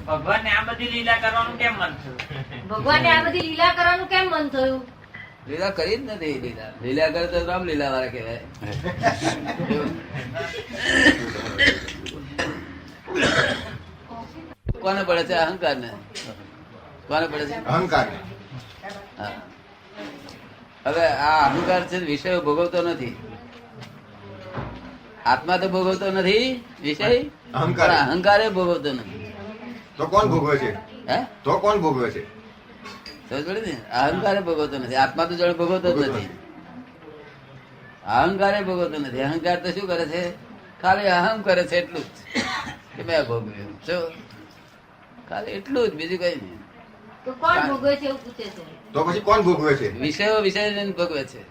ભગવાનને આ બધી લીલા કરવાનું કેમ મન થયું? ભગવાનને આ બધી લીલા કરવાનું કેમ મન થયું? લીલા કરી જ નથી. લીલા કરે તો રામ લીલા વાળા કહેવાય. કોને પડે છે? અહંકાર ને. કોને પડે છે? અહંકાર. હા. હવે આ અહંકાર છે વિષયો ભોગવતો નથી. આત્મા તો ભોગવતો નથી વિષય, અહંકાર. અહંકારે ભોગવતો નથી. તો કોણ ભોગવે છે? હે? તો કોણ ભોગવે છે? સમજ પડે ને? અહંકારે ભોગવતો નથી. આત્મા તો જણ ભોગવતો જ નથી. અહંકારે ભોગવતો નથી. અહંકાર તો શું કરે છે? ખાલી અહમ કરે છે એટલું જ કે મેં ભોગવ્યું. શું? ખાલી એટલું જ, બીજું કઈ નહીં. તો કોણ ભોગવે છે એવું પૂછે છે. તો પછી કોણ ભોગવે છે? વિષયો વિષય ભોગવે છે.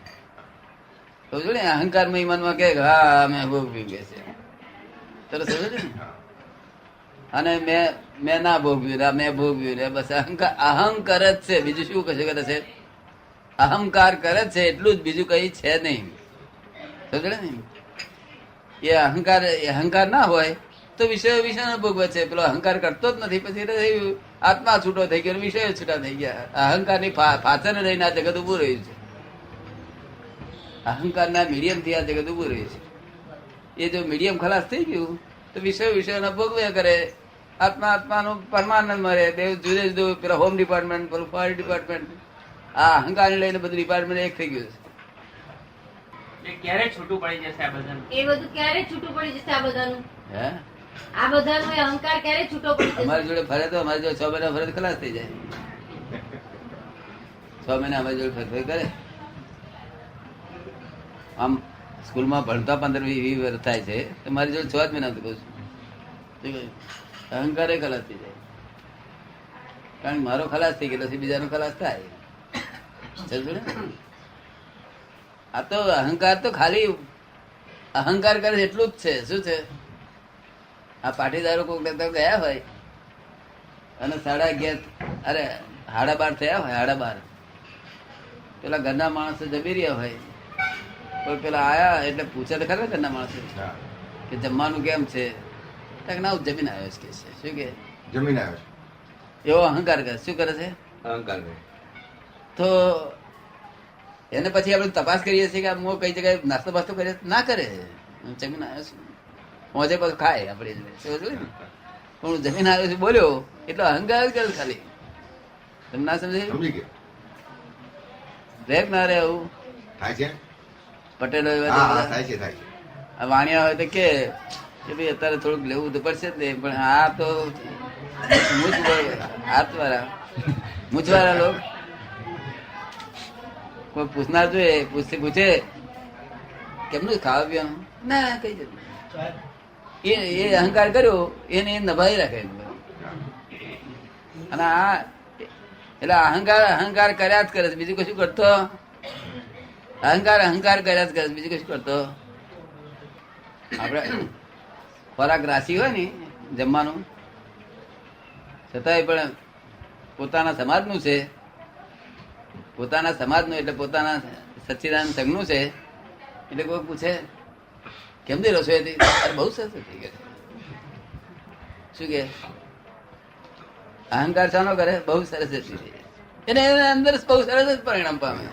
સમજો ને? અહંકાર મનમાં કે હા મેં ભોગવ્યું કે છે. તરત સમજો ને? અને મેં ના ભોગવ્યું, મેં ભોગવ્યું રે. બસ અહંકાર અહંકાર જ છે. બીજું શું કશું કરે છે? અહંકાર કરે છે એટલું જ, બીજું કઈ છે નહીં. સમજે ને? એ અહંકાર ના હોય તો વિષય ભોગવે છે. પેલો અહંકાર કરતો જ નથી. પછી આત્મા છૂટો થઈ ગયો, વિષયો છૂટા થઈ ગયા. અહંકાર ની પાછળ રહીને આ જગત ઉભું રહ્યું છે. અહંકાર ના મીડિયમ થી આ જગત ઉભું રહ્યું છે. એ જો મીડિયમ ખલાસ થઈ ગયું તો વિષયો ભોગવ્યા કરે. આત્માનું પરમાનંદ મળે. બે જુદે જુદું, પેલા હોમ ડિપાર્ટમેન્ટ, પેલું ફાયર ડિપાર્ટમેન્ટ, આ અહંકાર લઈને બધું ડિપાર્ટમેન્ટ એક થઈ ગયું છે. એ ક્યારે છૂટું પડી જશે આ બધાનું? એ બધું ક્યારે છૂટું પડી જશે? આ બધાનું હે? આ બધાનો એ અહંકાર ક્યારે છૂટો પડી જશે? અમારી જોડે ફરે તો અમારી જોડે 6 મહિના ફરે તો ખલાસ થઈ જાય. 6 મહિના અમારી જોડે ફરે કરે. આમ સ્કૂલમાં ભણતા 15-20 વર્ષ થાય છે તો મારી જોડે 6 જ મહિના કહું છું. અહંકારે ખલાસ થઈ જાય. કારણ કે મારો ખલાસ થઈ ગયેલો છે, બીજાનો ખલાસ થાય. સમજો ને? આ તો અહંકાર તો ખાલી અહંકાર કરે છે એટલું જ છે. શું છે? આ પાટીદારો કોક ગયા હોય અને 11:30, અરે 12:30 થયા હોય, 12:30, પેલા ઘરના માણસો જમી રહ્યા હોય, પણ પેલા આયા એટલે પૂછે તો ખરા ઘરના માણસો કે જમવાનું કેમ છે? ના હું જમીન આવ્યો છે. શું કે? જમીન આવ્યો છે. એવો અહંકાર કરે. શું કરે છે? અહંકાર. તો એને પછી આપણે તપાસ કરીએ છીએ કે હું કઈ જગ્યાએ નાસ્તો બાસ્તો કરીએ? ના કરે. હું જમીન આવ્યો છું. મોજે પછી ખાય આપણે. પણ હું જમીન આવ્યો છું બોલ્યો એટલે અહંકાર જ કરે ખાલી. તમે ના સમજે? સમજી ગયો. રે ના રે આવું થાય છે. પટેલો થાય છે. વાણિયા હોય તો કે ભાઈ અત્યારે થોડુંક લેવું તો પડશે જ ને. પણ આ તો હાથવાળા મૂછવાળા લોકો કોઈ પૂછનાર જોઈએ, પૂછે કેમનું ખાવા પીવાનું? ના કઈ જતું. એ અહંકાર કર્યો એને નભાઈ રાખે. અને આ એટલે અહંકાર કર્યા જ કરે છે, બીજું કશું કરતો. અહંકાર કર્યા જ કરે છે, બીજું કશું કરતો. આપડે ખોરાક રાશિ હોય ને જમવાનું, છતાંય પણ પોતાના સમાજનું છે, પોતાના સમાજનું એટલે પોતાના સચ્ચિદાનંદ સંઘનું છે. એટલે કોઈ પૂછે કેમની રસોઈ હતી? અરે બહુ સરસ થઈ ગઈ. શું કે? અહંકાર શાનો કરે? બહુ સરસ હતી. એને અંદર બહુ સરસ જ પરિણામ પામે.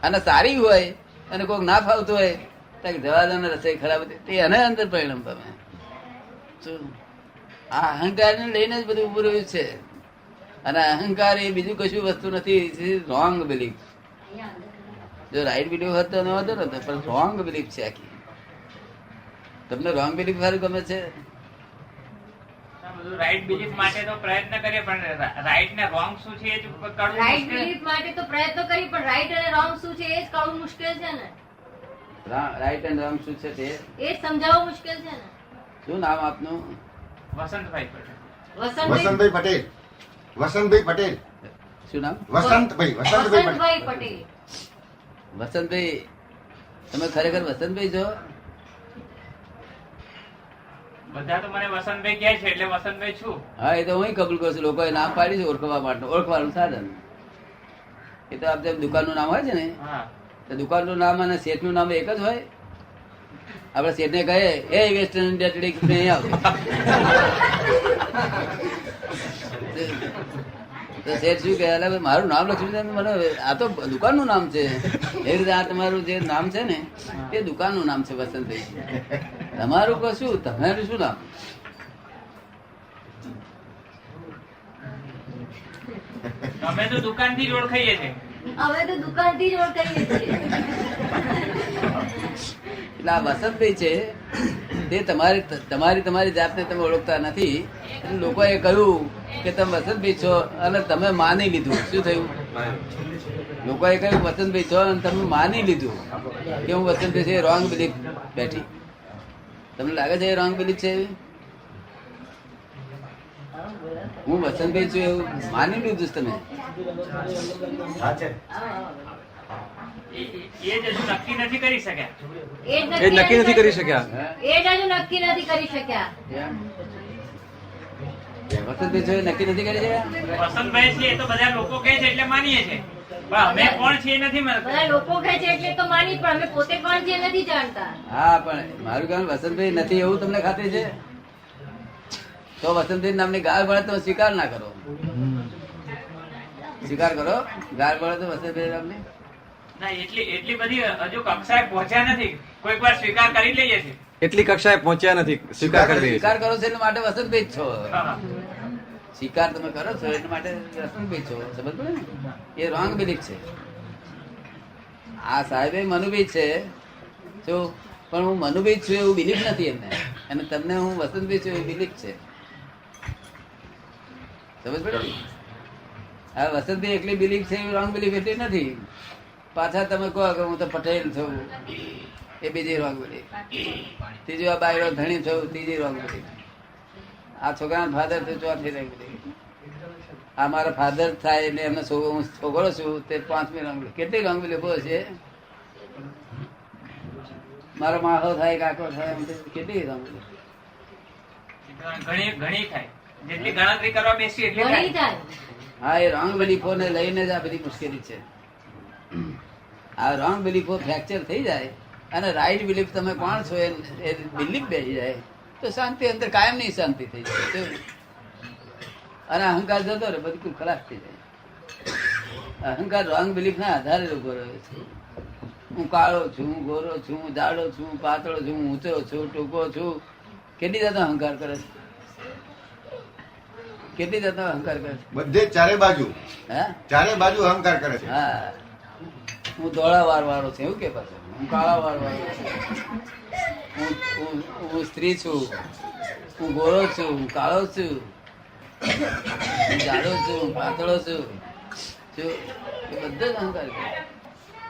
અને સારી હોય અને કોઈક ના ફાવતું હોય જવાદાને રસોઈ ખરાબ હતી તે એને અંદર પરિણામ પામે. શું? આ અહંકાર ને લઈને જ બધું ઉભું રહ્યું છે. અને અહંકાર એ બીજું કશું વસ્તુ નથી. Wrong belief. જો રાઈટ બિલીફ હોત તો નહોતો ને, પણ રોંગ બિલીફ છે આખી. તમને રોંગ બિલીફ સારું ગમે છે? રાઈટ બિલીફ માટે તો પ્રયત્ન કરીએ પણ રાઈટ ને રોંગ શું છે એ જ કળવું રાઈટ મુશ્કેલ. બિલીફ માટે તો પ્રયત્ન કરી પણ રાઈટ અને રોંગ શું છે એ જ કળવું મુશ્કેલ છે ને. રાઈટ એન્ડ રોંગ શું છે તે એ જ સમજાવવું મુશ્કેલ છે ને. શું નામ આપનું? વસંતભાઈ પટેલ. વસંતભાઈ પટેલ. વસંતભાઈ પટેલ. શું નામ? વસંતભાઈ વસંતભાઈ પટેલ. વસંતભાઈ, તમે ખરેખર વસંતભાઈ છો? બધા તો મને વસંતભાઈ કહે છે એટલે વસંતભાઈ છું. હા, એ તો હું કબૂલ કરું છું. લોકોએ નામ પાડ્યું છે ઓળખવા માટે, ઓળખવાનું સાધન. એ તો આપ જેમ દુકાનનું નામ હોય છે ને, હા. તો દુકાનનું નામ અને શેઠનું નામ એક જ હોય. આપણે શેઠને કહીએ એ વેસ્ટર્ન ઇન્ડિયા ટ્રેડિંગ નહીં આવે તો શેઠ શું કહે, અલા ભાઈ મારું નામ લક્ષ્મી છે, મને આ તો દુકાનનું નામ છે. એવી રીતે આ તમારું જે નામ છે ને એ દુકાનનું નામ છે વસંતભાઈ. તમારું કશું, તમારું શું નામ? અમે તો દુકાનથી જ ઓળખાઈએ છીએ. હવે તો દુકાનથી જ ઓળખાઈએ છીએ. એટલે આ વસંતભાઈ છે તે તમારી જાતને તમે ઓળખતા નથી. એટલે લોકોએ કહ્યું કે તમે વસંતભાઈ છો અને તમે માની લીધું. શું થયું? લોકોએ કહ્યું વસંતભાઈ છો અને તમે માની લીધું કે હું વસંતભાઈ છે. રોંગ બિલીફ બેઠી. તમને લાગે છે એ રોંગ બિલીફ છે? હું વસંતભાઈ છું એવું માની લીધું તમે. એ જ હજુ નક્કી નથી કરી શક્યા. એ જ નક્કી નથી કરી શક્યા. એ જ હજુ નક્કી નથી કરી શક્યા. વસંતભાઈ છો એ નક્કી નથી કરી છે. વસંતભાઈ છે એ તો બધા લોકો કહે છે એટલે માનીએ છીએ, પણ અમે કોણ છીએ એ નથી માનતા. બધા લોકો કહે છે એટલે તો માની, પણ અમે પોતે કોણ છે એ નથી જાણતા. હા, પણ મારું કામ વસંતભાઈ નથી એવું તમને ખાતરી છે? તો વસંતભાઈ નામની ગાળ પડે તો સ્વીકાર ના કરો. સ્વીકાર કરો, ગાળ પડે તો વસંતભાઈ નામની. ના, એટલી બધી હજુ કક્ષાએ પહોંચ્યા નથી. કોઈક વાર સ્વીકાર કરી લઈએ છીએ. એટલી કક્ષાએ પહોંચ્યા નથી, સ્વીકાર કરી લઈએ સ્વીકાર કરો છો એટલે માટે વસંતભાઈ જ છો. હા. સ્વીકાર તમે કરો છો એટલે માટે વસંતભાઈ છો. સમજ પડે ને? એ રોંગ બિલીફ છે. આ સાહેબે મનુભાઈ છે જો, પણ હું મનુભાઈ છું એવું બિલીફ નથી એમને. અને તમને હું વસંતભાઈ છું એવું બિલીફ છે. સમજ પડે? આ વસંતભાઈ એકલી બિલીફ છે એવું રોંગ બિલીફ એટલી નથી. પાછા તમે કહો કે હું તો પટેલ છું એ બીજી રોંગ બિલીફ. ત્રીજું આ બાયડો ધણી છું ત્રીજી રોંગ બિલીફ. આ છોકરાના ફાધર થયું ચોથી રોંગ બિલીફ. આ મારા ફાધર થાય એટલે એમને હું છોકરો છું તે પાંચમી રોંગ બિલીફ. કેટલી રોંગ બિલીફો છે? મારો માહો થાય કાકો થાય કેટલી રોંગ બિલીફ. ઘણી થાય. જેટલી ગણતરી કરવા બેસી એટલી ઘણી થાય. થાય. હા, એ રોંગ બિલીફો ને લઈને જ આ બધી મુશ્કેલી છે. આ રોંગ બિલીફો ફ્રેક્ચર થઈ જાય અને રાઈટ બિલીફ તમે કોણ છો એ બિલીફ બેસી જાય તો શાંતિ અંદર કાયમ ની શાંતિ થઈ જાય. અને અહંકાર જતો રહે, બધું ખલાસ થઈ જાય. અહંકાર રોંગ બિલીફ ના આધારે ઉભો રહ્યો છે. હું કાળો છું, હું ગોરો છું, હું જાડો છું, પાતળો છું, ઊંચો છું, ટૂંકો છું. કેટલી જાતનો અહંકાર કરે છે? કેટલી જાતનો અહંકાર કરે છે? બધે ચારે બાજુ હે? અહંકાર કરે છે. હા, હું ધોળા વાર વાળો છું એવું કે પાછું. હું કાળા વાર વાળો છું. હું સ્ત્રી છું, હું ગોરો છું, હું કાળો છું, હું જાડો છું, હું પાતળો છું. શું? એ બધો જ અહંકાર કરે.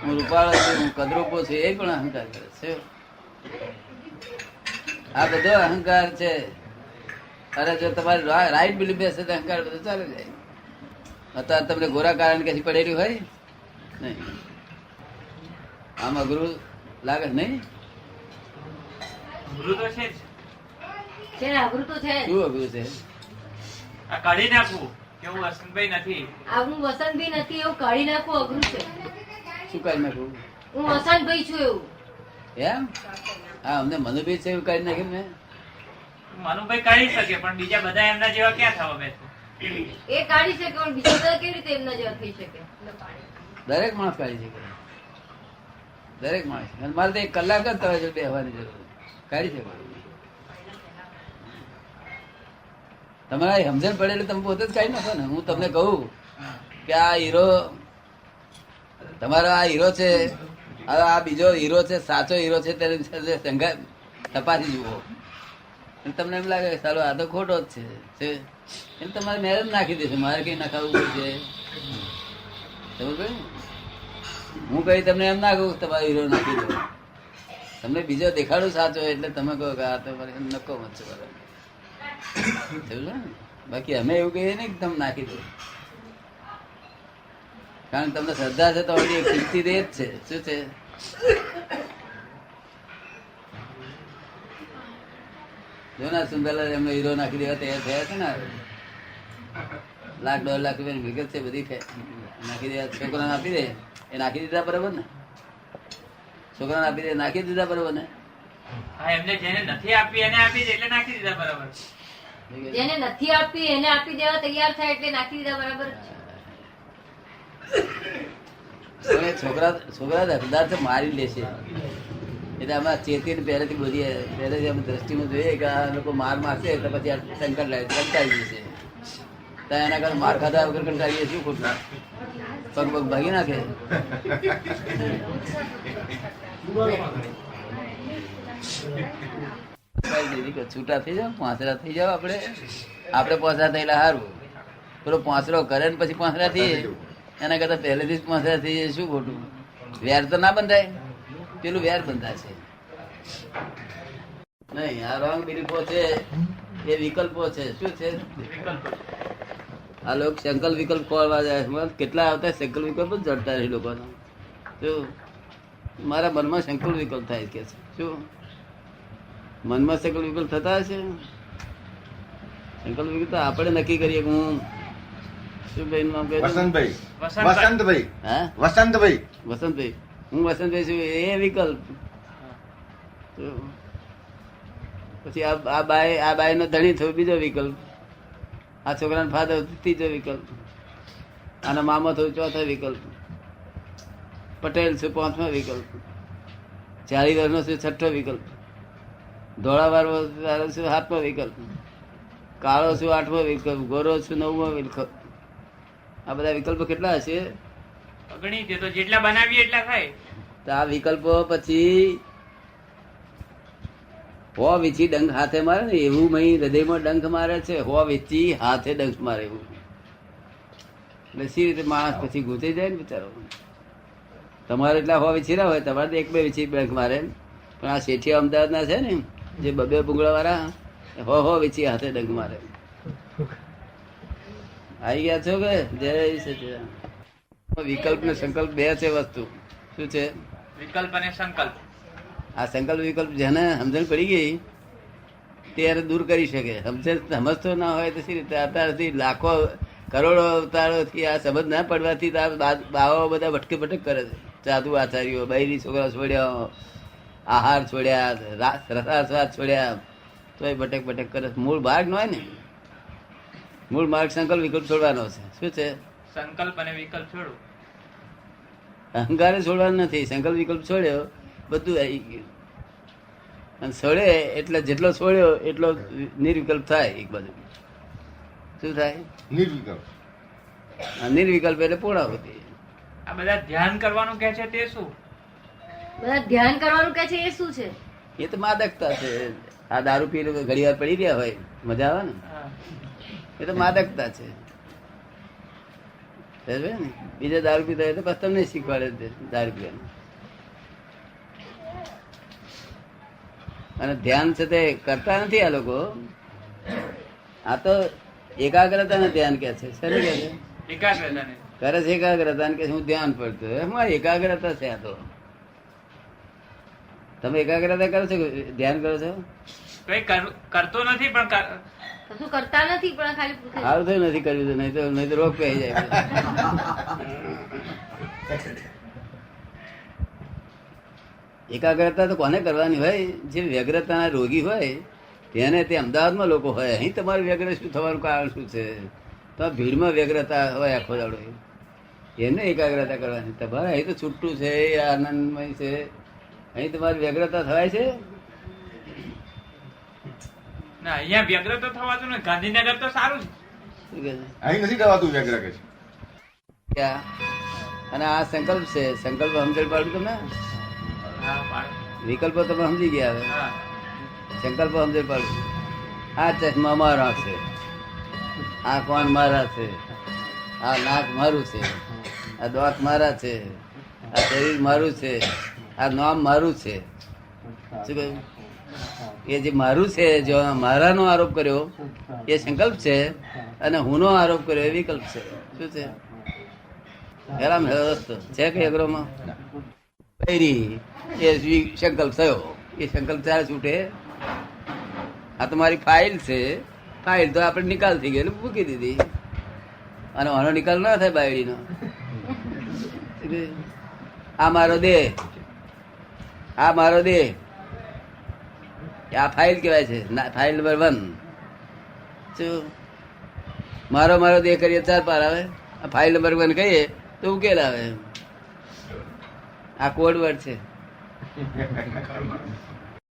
હું રૂપાળો છું, હું કદરૂપો છું, એ પણ અહંકાર કરે છે. આ બધો અહંકાર છે. અરે જો તમારી રાઈટ બિલીફ હશે તો અહંકાર બધો ચાલે જાય. અત્યારે તમને ગોરા કારણ કે પડેલું હોય નહીં. આમ અઘરું લાગે નહીં? ગુરુ તો છે જ. છે ને, અઘરું તો છે જ. શું અઘરું છે? આ કાઢી નાખવું કે હું વસંતભાઈ નથી. આ હું વસંતભાઈ નથી એવું કાઢી નાખવું અઘરું છે. શું કાઢી નાખવું? હું વસંતભાઈ છું એવું. એમ? હા, અમને મનુભાઈ છે એવું કાઢી નાખ્યું ને. મનુભાઈ કાઢી શકે પણ બીજા બધા એમના જેવા ક્યાં થવા બેઠો. એ કાઢી શકે પણ બીજા બધા કેવી રીતે એમના જેવા થઈ શકે? દરેક માણસ કાઢી શકે. દરેક માણસ. અને મારે તો 1 કલાક જ તમારે જોડે બેસવાની જરૂર. કાઢી શકો. તમારા સમજણ પડે એટલે તમે પોતે જ કાઢી નાખો ને. હું તમને કહું કે આ હીરો તમારો, આ હીરો છે, હવે આ બીજો હીરો છે, સાચો હીરો છે, તેને સંઘા તપાસી જુઓ. તમને એમ લાગે કે સારું આ તો ખોટો જ છે, એટલે તમારે મેરેજ નાખી દેશે. મારે કઈ નખાવું છે? હું કઈ તમને એમ ના કહું તમારો હીરો નાખી દો. તમને બીજો દેખાડું સાચો એટલે તમે કહો કે આ તો નકો મત છે બરાબર. બાકી અમે એવું કહીએ ને કે તમે નાખી દો. કારણ કે તમને શ્રદ્ધા છે તો એક કિંમતી રેત છે. શું છે? જો ના સુંદરલાલ એમનો હીરો નાખી દેવા તૈયાર થયા છે ને. 1,00,000-1.5 લાખ રૂપિયાની વિગત છે બધી નાખી દેવા. છોકરાને આપી દે એ નાખી દીધા બરાબર ને? છોકરાને આપી દે નાખી દીધા બરાબર ને? હા, એમને જેને નથી આપી એને આપી દે એટલે નાખી દીધા બરાબર. જેને નથી આપી એને આપી દેવા તૈયાર થાય એટલે નાખી દીધા બરાબર જ છે. પણ એ છોકરા હકદાર તો મારી લેશે. એટલે અમે ચેતીને પહેલેથી અમે દ્રષ્ટિમાં જોઈએ કે આ લોકો માર મારશે તો પછી આ શંકર કંટાળી જશે. તો એના કારણે માર ખાધા વગર કંટાળીએ શું ખોટું? પગ પગ ભાગી નાખે. છૂટા થઈ જાવ, પાંસરા થઈ જાવ. આપણે પાંસરા થયેલા સારું. પેલો પાંસરો કરે ને પછી પાંસરા થઈએ એના કરતા પહેલેથી જ પાંસરા થઈ જાય શું ખોટું? વેર તો ના બંધાય, પેલું વેર બંધાય છે નહીં. આ રોંગ બિલીફો છે એ વિકલ્પો છે. શું છે? આ લોકો સંકલ્પ વિકલ્પ ખોલવા જાય. કેટલા આવતા સંકલ્પ વિકલ્પ જ જડતા એ લોકોનો. શું મારા મનમાં સંકલ્પ વિકલ્પ થાય કે છે? શું મનમાં સંકલ્પ વિકલ્પ થતા હશે? સંકલ્પ વિકલ્પ તો આપણે નક્કી કરીએ કે હું શું ભાઈ નામ કહ્યું? વસંતભાઈ. વસંતભાઈ. હા, વસંતભાઈ. વસંતભાઈ. હું વસંતભાઈ છું એ વિકલ્પ. પછી આ બાઈ નો ધણી થયો બીજો વિકલ્પ. આ છોકરાનો ફાધર ત્રીજો વિકલ્પ. આનો મામો થયો ચોથો વિકલ્પ. પટેલ છું પાંચમો વિકલ્પ. 40 વર્ષનો છું છઠ્ઠો વિકલ્પ. ધોળા વાળો છું સાતમો વિકલ્પ. કાળો છું આઠમો વિકલ્પ. ગોરો છું નવમો વિકલ્પ. આ બધા વિકલ્પો કેટલા હશે? અગણિત. એ તો જેટલા બનાવીએ એટલા થાય. તો આ વિકલ્પો પછી હો વીછી ડંખ હાથે મારે ને એવું મહી હૃદયમાં ડંખ મારે છે. હો વીછી હાથે ડંખ મારે એવું. એટલે સી રીતે માણસ પછી ગુંચાઈ જાય ને બિચારો. તમારે એટલા હો વીછી ના હોય, તમારે તો એક બે વીછી ડંખ મારે. પણ આ શેઠિયા અમદાવાદ ના છે ને જે બબે ભૂંગળા વાળા હો વીછી હાથે ડંખ મારે. આવી ગયા છો કે? જય સચિદાનંદ. વિકલ્પ ને સંકલ્પ બે છે વસ્તુ. શું છે? વિકલ્પ અને સંકલ્પ. આ સંકલ્પ વિકલ્પ જેને સમજણ પડી ગઈ તે દૂર કરી શકે. સમજતો ના હોય તો સી રીતે? અત્યારથી લાખો કરોડો અવતારોથી આ સમજ ના પડવાથી બાવાઓ બધા ભટકે ભટક કરે છે. સાધુ આચાર્યો બૈરી છોકરા છોડ્યા, આહાર છોડ્યા, રસાસ્વાદ છોડ્યા, તો એ ભટક ભટક કરે. મૂળ માર્ગ નો હોય ને, મૂળ માર્ગ સંકલ્પ વિકલ્પ છોડવાનો છે. શું છે? સંકલ્પ અને વિકલ્પ છોડો. અહંકારે છોડવાનું નથી. સંકલ્પ વિકલ્પ છોડ્યો બધું આવી ગયું. અને છોડે એટલે જેટલો છોડ્યો એટલો નિર્વિકલ્પ થાય. એક બાજુ શું થાય? નિર્વિકલ્પ. નિર્વિકલ્પ એટલે પૂર્ણાહુતિ. આ બધા ધ્યાન કરવાનું કે છે તે શું? બધા ધ્યાન કરવાનું કે છે એ શું છે? એ તો માદકતા છે. આ દારૂ પી ઘડી વાર પડી રહ્યા હોય મજા આવે ને, એ તો માદકતા છે. ને બીજા દારૂ પીતા હોય તો બસ તમને શીખવાડે દારૂ પીવાનું. અને ધ્યાન છે તે કરતા નથી આ લોકો. આ તો એકાગ્રતા ને ધ્યાન કે છે. શેને કે છે? એકાગ્રતાને. કરે છે એકાગ્રતા કે હું ધ્યાન પડતું. એમાં એકાગ્રતા છે. આ તો તમે એકાગ્રતા કરો છો કે ધ્યાન કરો છો? કઈ કરતો નથી પણ કશું કરતા નથી પણ ખાલી પૂછે. સારું થયું નથી કર્યું. નહીં તો રોગ પહેરી જાય. એકાગ્રતા તો કોને કરવાની હોય? જે વ્યગ્રતાના રોગી હોય તેને. તે અમદાવાદમાં લોકો હોય. અહીં તમારું વ્યગ્ર શું થવાનું કારણ શું છે? તો ભીડમાં વ્યગ્રતા હોય આખો દાડો. એને એકાગ્રતા કરવાની. તમારે અહીં તો છૂટું છે, આનંદમય છે. અહીં તમારી વ્યગ્રતા થવાય છે? ના, અહીંયા વ્યગ્ર તો થવાતું ને. ગાંધીનગર તો સારું છે. શું કહે છે? અહીં નથી થવાતું વ્યગ્ર કે છે. ક્યાં? અને આ સંકલ્પ છે. સંકલ્પ સમજણ પાડું તમને. હા, પાડો. વિકલ્પો તમે સમજી ગયા હવે. હા. સંકલ્પો સમજણ પાડું. આ ચશ્મા મારા છે, આ કોણ મારા છે, આ નાક મારું છે, આ દાંત મારા છે, આ શરીર મારું છે, આ નામ મારું છે. શું કહ્યું? એ જે મારું છે, જો મારાનો આરોપ કર્યો એ સંકલ્પ છે, અને હું નો આરોપ કર્યો એ વિકલ્પ છે. શું છે? હેરામ રસ્તો છે કઈ અઘરોમાં? બૈરી એ સંકલ્પ થયો. એ સંકલ્પ ત્યારે છૂટે? આ તમારી ફાઇલ છે. ફાઇલ તો આપણે નિકાલ થઈ ગયો મૂકી દીધી. અને આનો નિકાલ ના થાય બાયડીનો. આ મારો દેહ, આ મારો દેહ, આ ફાઇલ કહેવાય છે. File number 1. શું? મારો દેહ કરીએ 4 પાર આવે. આ ફાઇલ નંબર 1 કહીએ તો ઉકેલ આવે. આ કોડ વર્ડ છે.